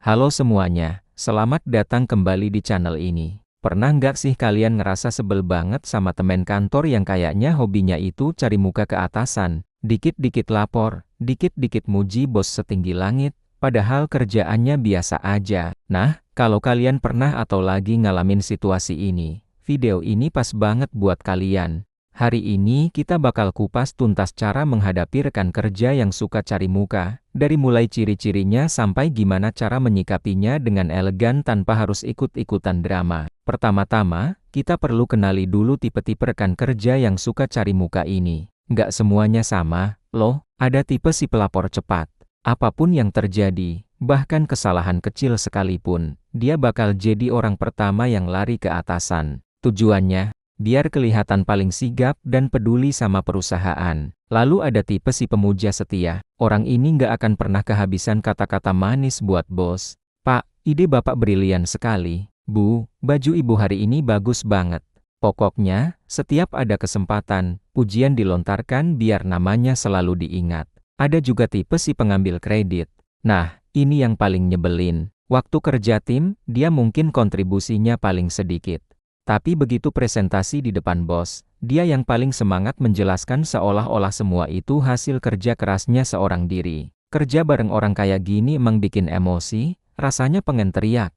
Halo semuanya, selamat datang kembali di channel ini. Pernah nggak sih kalian ngerasa sebel banget sama temen kantor yang kayaknya hobinya itu cari muka ke atasan, dikit-dikit lapor, dikit-dikit muji bos setinggi langit, padahal kerjaannya biasa aja. Nah, kalau kalian pernah atau lagi ngalamin situasi ini, video ini pas banget buat kalian. Hari ini kita bakal kupas tuntas cara menghadapi rekan kerja yang suka cari muka, dari mulai ciri-cirinya sampai gimana cara menyikapinya dengan elegan tanpa harus ikut-ikutan drama. Pertama-tama, kita perlu kenali dulu tipe-tipe rekan kerja yang suka cari muka ini. Nggak semuanya sama, loh, ada tipe si pelapor cepat. Apapun yang terjadi, bahkan kesalahan kecil sekalipun, dia bakal jadi orang pertama yang lari ke atasan. Tujuannya, biar kelihatan paling sigap dan peduli sama perusahaan. Lalu ada tipe si pemuja setia. Orang ini nggak akan pernah kehabisan kata-kata manis buat bos. Pak, ide Bapak brilian sekali. Bu, baju Ibu hari ini bagus banget. Pokoknya, setiap ada kesempatan, pujian dilontarkan biar namanya selalu diingat. Ada juga tipe si pengambil kredit. Nah, ini yang paling nyebelin. Waktu kerja tim, dia mungkin kontribusinya paling sedikit. Tapi begitu presentasi di depan bos, dia yang paling semangat menjelaskan seolah-olah semua itu hasil kerja kerasnya seorang diri. Kerja bareng orang kayak gini emang bikin emosi, rasanya pengen teriak,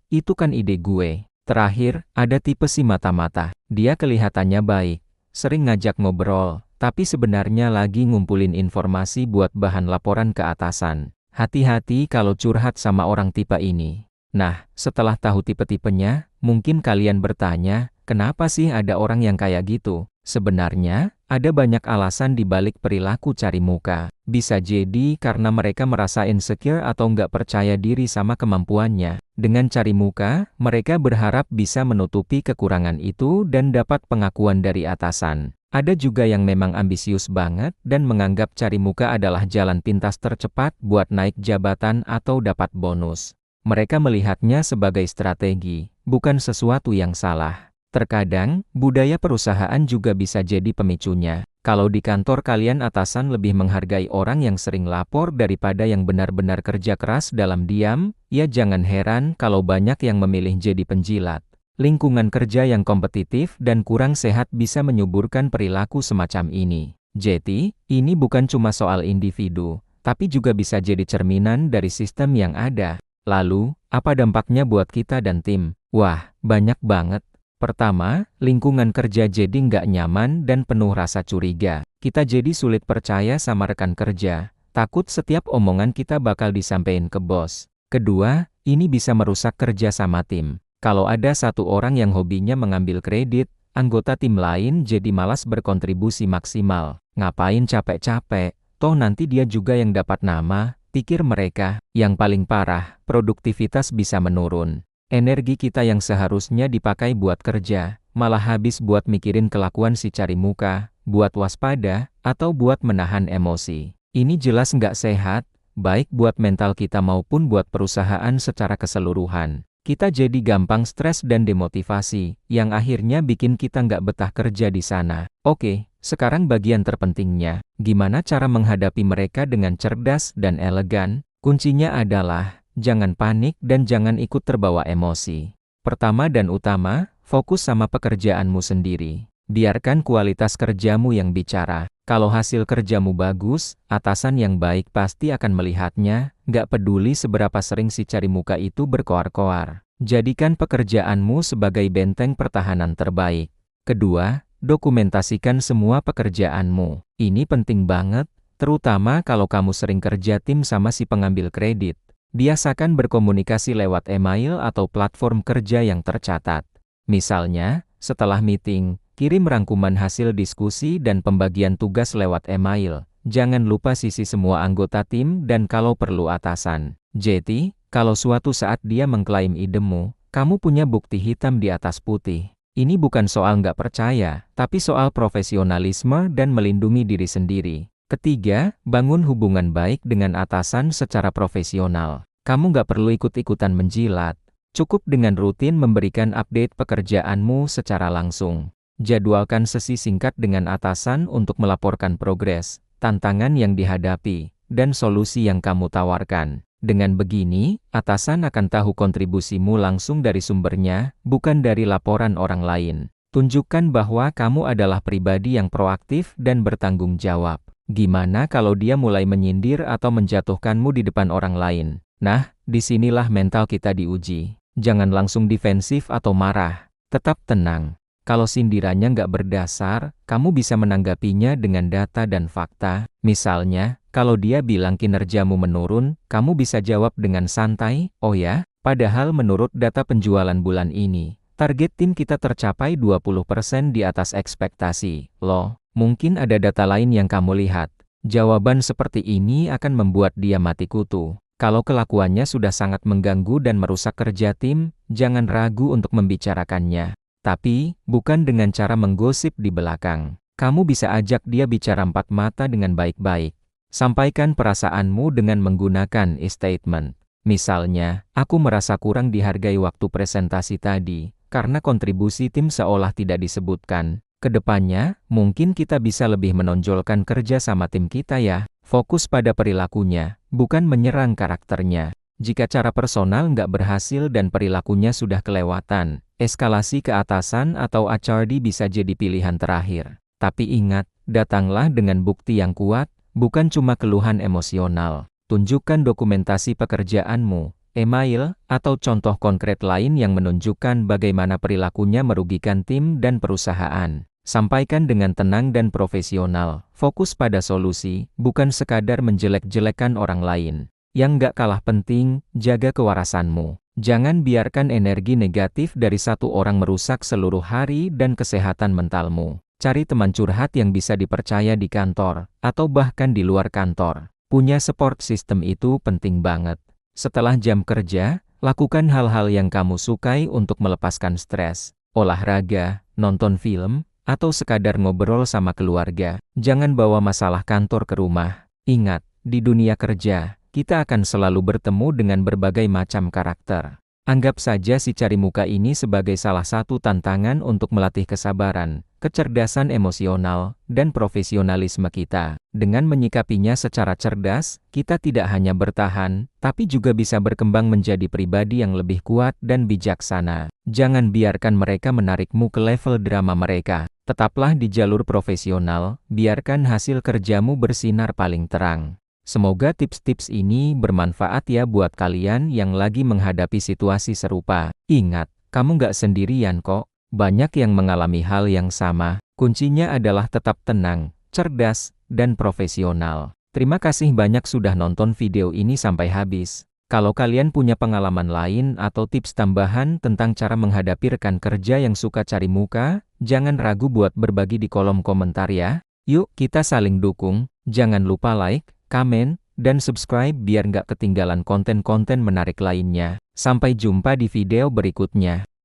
itu kan ide gue. Terakhir, ada tipe si mata-mata. Dia kelihatannya baik, sering ngajak ngobrol, tapi sebenarnya lagi ngumpulin informasi buat bahan laporan ke atasan. Hati-hati kalau curhat sama orang tipe ini. Nah, setelah tahu tipe-tipenya, mungkin kalian bertanya, kenapa sih ada orang yang kayak gitu? Sebenarnya, ada banyak alasan di balik perilaku cari muka. Bisa jadi karena mereka merasa insecure atau nggak percaya diri sama kemampuannya. Dengan cari muka, mereka berharap bisa menutupi kekurangan itu dan dapat pengakuan dari atasan. Ada juga yang memang ambisius banget dan menganggap cari muka adalah jalan pintas tercepat buat naik jabatan atau dapat bonus. Mereka melihatnya sebagai strategi, bukan sesuatu yang salah. Terkadang, budaya perusahaan juga bisa jadi pemicunya. Kalau di kantor kalian atasan lebih menghargai orang yang sering lapor daripada yang benar-benar kerja keras dalam diam, ya jangan heran kalau banyak yang memilih jadi penjilat. Lingkungan kerja yang kompetitif dan kurang sehat bisa menyuburkan perilaku semacam ini. Jadi, ini bukan cuma soal individu, tapi juga bisa jadi cerminan dari sistem yang ada. Lalu, apa dampaknya buat kita dan tim? Wah, banyak banget. Pertama, lingkungan kerja jadi nggak nyaman dan penuh rasa curiga. Kita jadi sulit percaya sama rekan kerja, takut setiap omongan kita bakal disampaikan ke bos. Kedua, ini bisa merusak kerja sama tim. Kalau ada satu orang yang hobinya mengambil kredit, anggota tim lain jadi malas berkontribusi maksimal. Ngapain capek-capek, toh nanti dia juga yang dapat nama. Pikir mereka. Yang paling parah, produktivitas bisa menurun. Energi kita yang seharusnya dipakai buat kerja, malah habis buat mikirin kelakuan si cari muka, buat waspada, atau buat menahan emosi. Ini jelas nggak sehat, baik buat mental kita maupun buat perusahaan secara keseluruhan. Kita jadi gampang stres dan demotivasi, yang akhirnya bikin kita nggak betah kerja di sana. Oke. Sekarang bagian terpentingnya, gimana cara menghadapi mereka dengan cerdas dan elegan? Kuncinya adalah, jangan panik dan jangan ikut terbawa emosi. Pertama dan utama, fokus sama pekerjaanmu sendiri. Biarkan kualitas kerjamu yang bicara. Kalau hasil kerjamu bagus, atasan yang baik pasti akan melihatnya, nggak peduli seberapa sering si cari muka itu berkoar-koar. Jadikan pekerjaanmu sebagai benteng pertahanan terbaik. Kedua, dokumentasikan semua pekerjaanmu. Ini penting banget, terutama kalau kamu sering kerja tim sama si pengambil kredit. Biasakan berkomunikasi lewat email atau platform kerja yang tercatat. Misalnya, setelah meeting, kirim rangkuman hasil diskusi dan pembagian tugas lewat email. Jangan lupa sisi semua anggota tim dan kalau perlu atasan. Jadi, kalau suatu saat dia mengklaim idemu, kamu punya bukti hitam di atas putih. Ini bukan soal nggak percaya, tapi soal profesionalisme dan melindungi diri sendiri. Ketiga, bangun hubungan baik dengan atasan secara profesional. Kamu nggak perlu ikut-ikutan menjilat. Cukup dengan rutin memberikan update pekerjaanmu secara langsung. Jadwalkan sesi singkat dengan atasan untuk melaporkan progres, tantangan yang dihadapi, dan solusi yang kamu tawarkan. Dengan begini, atasan akan tahu kontribusimu langsung dari sumbernya, bukan dari laporan orang lain. Tunjukkan bahwa kamu adalah pribadi yang proaktif dan bertanggung jawab. Gimana kalau dia mulai menyindir atau menjatuhkanmu di depan orang lain? Nah, disinilah mental kita diuji. Jangan langsung defensif atau marah. Tetap tenang. Kalau sindirannya nggak berdasar, kamu bisa menanggapinya dengan data dan fakta. Misalnya, kalau dia bilang kinerjamu menurun, kamu bisa jawab dengan santai, "Oh ya, padahal menurut data penjualan bulan ini, target tim kita tercapai 20% di atas ekspektasi. Loh, mungkin ada data lain yang kamu lihat." Jawaban seperti ini akan membuat dia mati kutu. Kalau kelakuannya sudah sangat mengganggu dan merusak kerja tim, jangan ragu untuk membicarakannya. Tapi, bukan dengan cara menggosip di belakang. Kamu bisa ajak dia bicara empat mata dengan baik-baik. Sampaikan perasaanmu dengan menggunakan statement. Misalnya, "Aku merasa kurang dihargai waktu presentasi tadi, karena kontribusi tim seolah tidak disebutkan. Kedepannya, mungkin kita bisa lebih menonjolkan kerja sama tim kita ya." Fokus pada perilakunya, bukan menyerang karakternya. Jika cara personal nggak berhasil dan perilakunya sudah kelewatan, eskalasi ke atasan atau HRD bisa jadi pilihan terakhir. Tapi ingat, datanglah dengan bukti yang kuat, bukan cuma keluhan emosional. Tunjukkan dokumentasi pekerjaanmu, email, atau contoh konkret lain yang menunjukkan bagaimana perilakunya merugikan tim dan perusahaan. Sampaikan dengan tenang dan profesional, fokus pada solusi, bukan sekadar menjelek-jelekan orang lain. Yang nggak kalah penting, jaga kewarasanmu. Jangan biarkan energi negatif dari satu orang merusak seluruh hari dan kesehatan mentalmu. Cari teman curhat yang bisa dipercaya di kantor, atau bahkan di luar kantor. Punya support system itu penting banget. Setelah jam kerja, lakukan hal-hal yang kamu sukai untuk melepaskan stres. Olahraga, nonton film, atau sekadar ngobrol sama keluarga. Jangan bawa masalah kantor ke rumah. Ingat, di dunia kerja, kita akan selalu bertemu dengan berbagai macam karakter. Anggap saja si cari muka ini sebagai salah satu tantangan untuk melatih kesabaran, kecerdasan emosional, dan profesionalisme kita. Dengan menyikapinya secara cerdas, kita tidak hanya bertahan, tapi juga bisa berkembang menjadi pribadi yang lebih kuat dan bijaksana. Jangan biarkan mereka menarikmu ke level drama mereka. Tetaplah di jalur profesional, biarkan hasil kerjamu bersinar paling terang. Semoga tips-tips ini bermanfaat ya buat kalian yang lagi menghadapi situasi serupa. Ingat, kamu nggak sendirian kok. Banyak yang mengalami hal yang sama. Kuncinya adalah tetap tenang, cerdas, dan profesional. Terima kasih banyak sudah nonton video ini sampai habis. Kalau kalian punya pengalaman lain atau tips tambahan tentang cara menghadapi rekan kerja yang suka cari muka, jangan ragu buat berbagi di kolom komentar ya. Yuk kita saling dukung, jangan lupa like, komen, dan subscribe biar nggak ketinggalan konten-konten menarik lainnya. Sampai jumpa di video berikutnya.